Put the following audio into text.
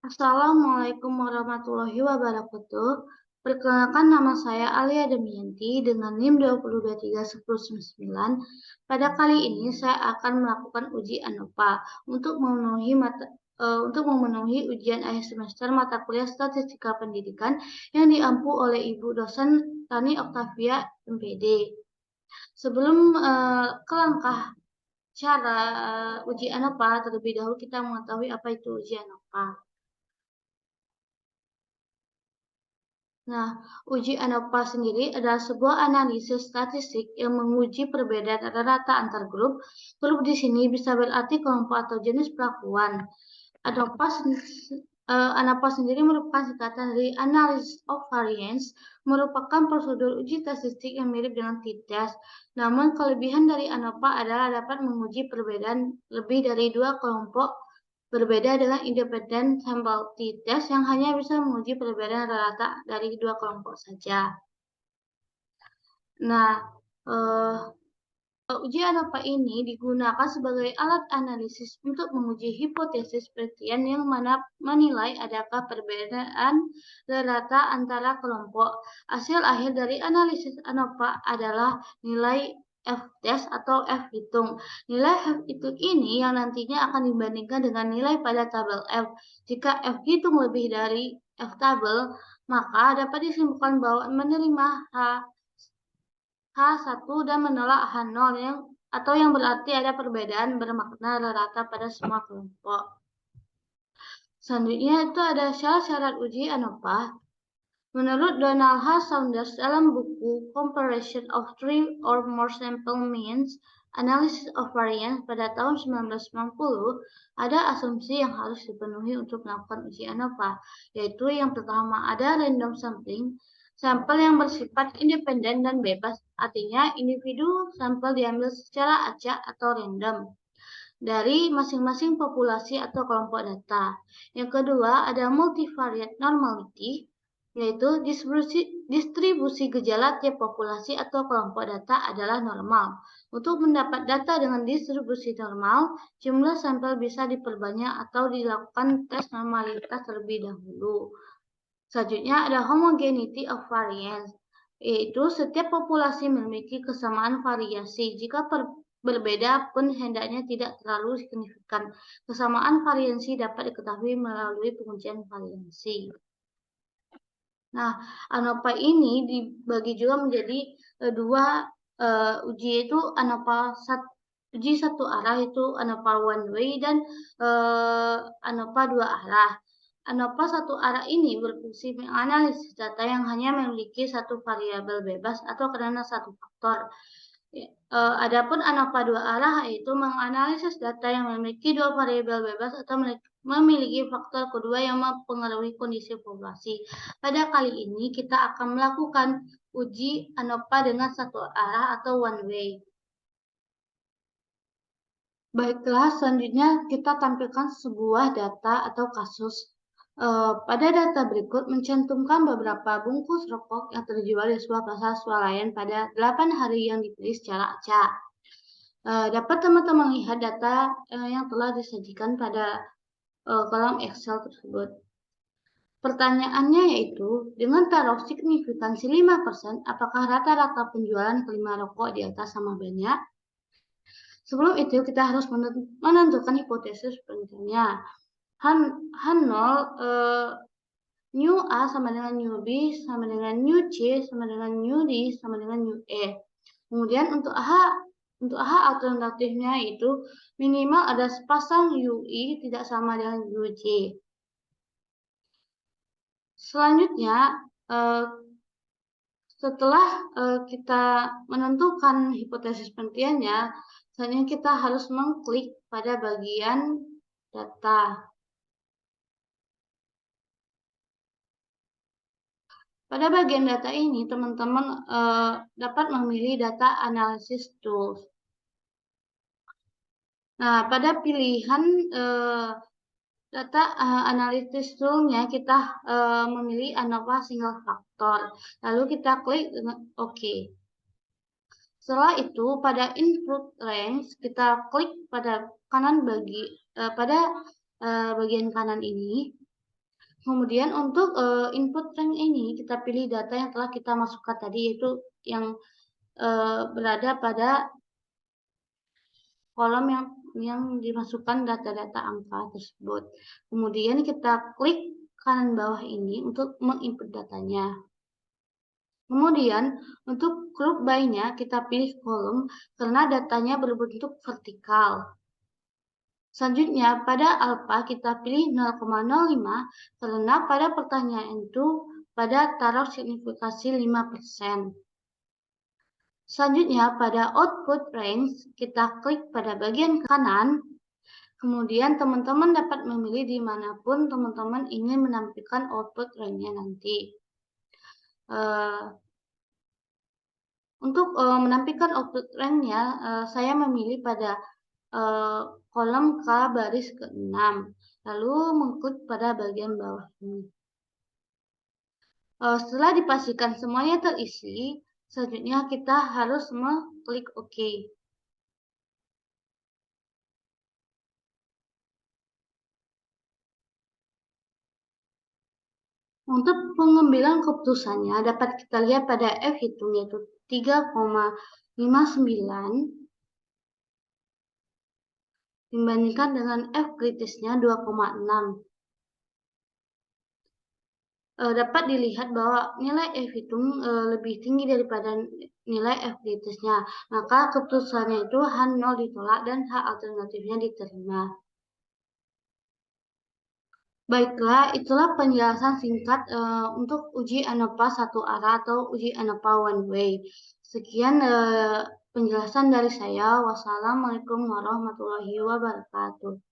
Assalamualaikum warahmatullahi wabarakatuh. Perkenalkan, nama saya Alia Demianti dengan NIM 2023199. Pada kali ini saya akan melakukan uji ANOVA untuk memenuhi ujian akhir semester mata kuliah Statistika Pendidikan yang diampu oleh Ibu dosen Tani Oktavia MPD. Sebelum ke langkah cara uji ANOVA, terlebih dahulu kita mengetahui apa itu uji ANOVA. Nah, uji ANOVA sendiri adalah sebuah analisis statistik yang menguji perbedaan rata-rata antar grup. Grup di sini bisa berarti kelompok atau jenis perlakuan. ANOVA sendiri merupakan singkatan dari Analysis of Variance, merupakan prosedur uji statistik yang mirip dengan t-test. Namun, kelebihan dari ANOVA adalah dapat menguji perbedaan lebih dari dua kelompok. Berbeda dengan independent sample t-test yang hanya bisa menguji perbedaan rata dari dua kelompok saja. Nah, uji ANOVA ini digunakan sebagai alat analisis untuk menguji hipotesis penelitian yang menilai adakah perbedaan rata antara kelompok. Hasil akhir dari analisis ANOVA adalah nilai F-test atau F-hitung. Nilai F-hitung ini yang nantinya akan dibandingkan dengan nilai pada tabel F. Jika F-hitung lebih dari F-tabel, maka dapat disimpulkan bahwa menerima H1 dan menolak H0 yang berarti ada perbedaan bermakna rata pada semua kelompok. Selanjutnya itu ada syarat uji ANOVA. Menurut Donald H. Saunders dalam buku Comparison of Three or More Sample Means, Analysis of Variance pada tahun 1990, ada asumsi yang harus dipenuhi untuk melakukan uji ANOVA, yaitu yang pertama ada random sampling, sampel yang bersifat independen dan bebas, artinya individu sampel diambil secara acak atau random dari masing-masing populasi atau kelompok data. Yang kedua ada multivariate normality, yaitu distribusi gejala tiap populasi atau kelompok data adalah normal. Untuk mendapat data dengan distribusi normal, jumlah sampel bisa diperbanyak atau dilakukan tes normalitas terlebih dahulu. Selanjutnya ada homogeneity of variance, yaitu setiap populasi memiliki kesamaan variasi. Jika berbeda pun hendaknya tidak terlalu signifikan. Kesamaan variasi dapat diketahui melalui pengujian variasi. Nah, ANOVA ini dibagi juga menjadi dua uji, yaitu uji satu arah itu ANOVA one way dan ANOVA dua arah. ANOVA satu arah ini berfungsi menganalisis data yang hanya memiliki satu variabel bebas atau karena satu faktor. Adapun ANOVA dua arah yaitu menganalisis data yang memiliki dua variabel bebas atau memiliki faktor kedua yang mempengaruhi kondisi populasi. Pada kali ini kita akan melakukan uji ANOVA dengan satu arah atau one way. Baiklah, selanjutnya kita tampilkan sebuah data atau kasus. Pada data berikut mencantumkan beberapa bungkus rokok yang terjual di sebuah pasar swalayan pada 8 hari yang dipilih secara acak. Dapat teman-teman lihat data yang telah disajikan pada kolom Excel tersebut. Pertanyaannya yaitu, dengan taruh signifikansi 5%, apakah rata-rata penjualan kelima rokok di atas sama banyak? Sebelum itu, kita harus menentukan hipotesis penelitiannya. H0, new A sama dengan new B, sama dengan new C, sama dengan new D, sama dengan new E. Kemudian untuk H alternatifnya itu minimal ada sepasang UI tidak sama dengan UJ. Selanjutnya, setelah kita menentukan hipotesis penelitiannya, selanjutnya kita harus mengklik pada bagian data. Pada bagian data ini, teman-teman dapat memilih data analysis tools. Nah, pada pilihan data analysis tool-nya kita memilih ANOVA single factor. Lalu kita klik dengan OK. Setelah itu pada input range kita klik pada bagian kanan ini. Kemudian untuk input rank ini kita pilih data yang telah kita masukkan tadi, yaitu yang berada pada kolom yang dimasukkan data-data angka tersebut. Kemudian kita klik kanan bawah ini untuk menginput datanya. Kemudian untuk group by-nya kita pilih kolom karena datanya berbentuk vertikal. Selanjutnya pada alpha kita pilih 0,05 karena pada pertanyaan itu pada taruh signifikasi 5%. Selanjutnya pada output range kita klik pada bagian kanan. Kemudian teman-teman dapat memilih dimanapun teman-teman ingin menampilkan output range-nya nanti. Untuk menampilkan output rank-nya, saya memilih pada kolom K baris ke-6, lalu mengklik pada bagian bawah ini. Setelah dipastikan semuanya terisi, selanjutnya kita harus mengklik OK. Untuk pengambilan keputusannya dapat kita lihat pada F hitung, yaitu 3,59 dibandingkan dengan F kritisnya 2,6. Dapat dilihat bahwa nilai F hitung lebih tinggi daripada nilai F kritisnya. Maka keputusannya itu H0 ditolak dan H alternatifnya diterima. Baiklah, itulah penjelasan singkat untuk uji ANOVA satu arah atau uji ANOVA one way. Sekian penjelasan dari saya. Wassalamualaikum warahmatullahi wabarakatuh.